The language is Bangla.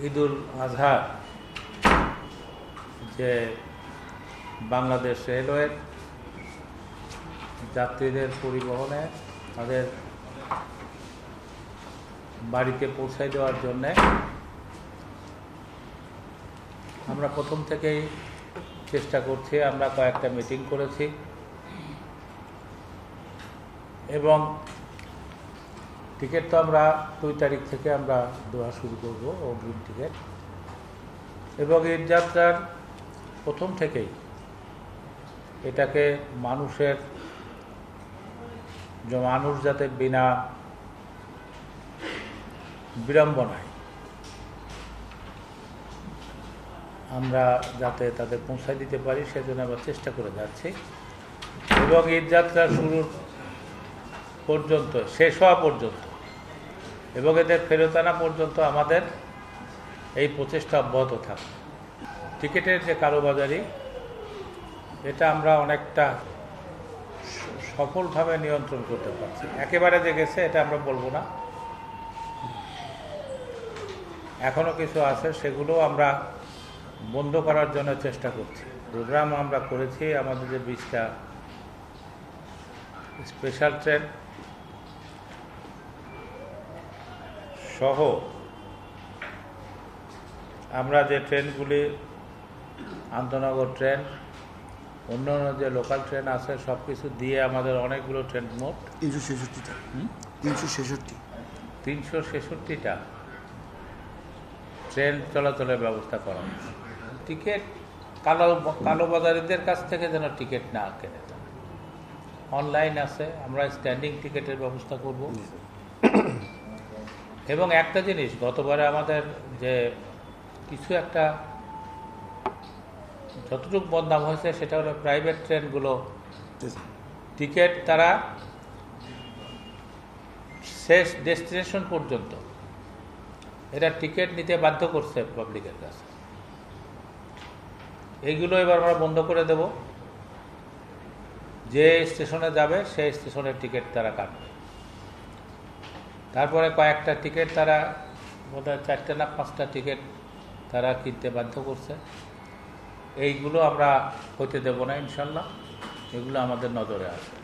ঈদুল আজহার যে বাংলাদেশ রেলওয়ের যাত্রীদের পরিবহনে তাদের বাড়িতে পৌঁছায় দেওয়ার জন্যে আমরা প্রথম থেকেই চেষ্টা করছি। আমরা কয়েকটা মিটিং করেছি এবং টিকিট তো আমরা 2 তারিখ থেকে আমরা দেওয়া শুরু করব, অগ্রিম টিকিট। এবং ঈদ যাত্রার প্রথম থেকেই এটাকে মানুষ যাতে বিনা বিড়ম্বনায় আমরা যাতে তাদের পৌঁছায় দিতে পারি সেজন্য আমরা চেষ্টা করে যাচ্ছি। এবং ঈদ যাত্রা শুরুর পর্যন্ত, শেষ হওয়া পর্যন্ত এবং এদের ফেরত আনা পর্যন্ত আমাদের এই প্রচেষ্টা অব্যাহত থাকবে। টিকিটের যে কালোবাজারি, এটা আমরা অনেকটা সফলভাবে নিয়ন্ত্রণ করতে পারছি। একেবারে যে গেছে এটা আমরা বলবো না, এখনও কিছু আছে, সেগুলো আমরা বন্ধ করার জন্য চেষ্টা করছি। প্রোগ্রাম আমরা করেছি আমাদের যে 20টা স্পেশাল ট্রেন সহ আমরা যে ট্রেনগুলি, আন্তনগর ট্রেন, অন্যান্য যে লোকাল ট্রেন আছে, সব কিছু দিয়ে আমাদের অনেকগুলো ট্রেন, মোট 366টা ট্রেন চলাচলের ব্যবস্থা করা হয়েছে। টিকিট কালোবাজারিদের কাছ থেকে যেন টিকিট না কেনে, অনলাইন আছে, আমরা স্ট্যান্ডিং টিকিটের ব্যবস্থা করব। এবং একটা জিনিস, গতবারে আমাদের যে কিছু একটা যতটুকু বদনাম হয়েছে সেটা হলো প্রাইভেট ট্রেনগুলো টিকিট তারা শেষ ডেস্টিনেশন পর্যন্ত এরা টিকিট নিতে বাধ্য করছে পাবলিকের কাছে। এইগুলো এবার আমরা বন্ধ করে দেব। যে স্টেশনে যাবে সেই স্টেশনের টিকিট তারা কাটবে। তারপরে কয়েকটা টিকিট তারা বোধহয় 4টা না 5টা টিকিট তারা কিনতে বাধ্য করছে। এইগুলো আমরা হতে দেব না ইনশাল্লাহ, এগুলো আমাদের নজরে আছে।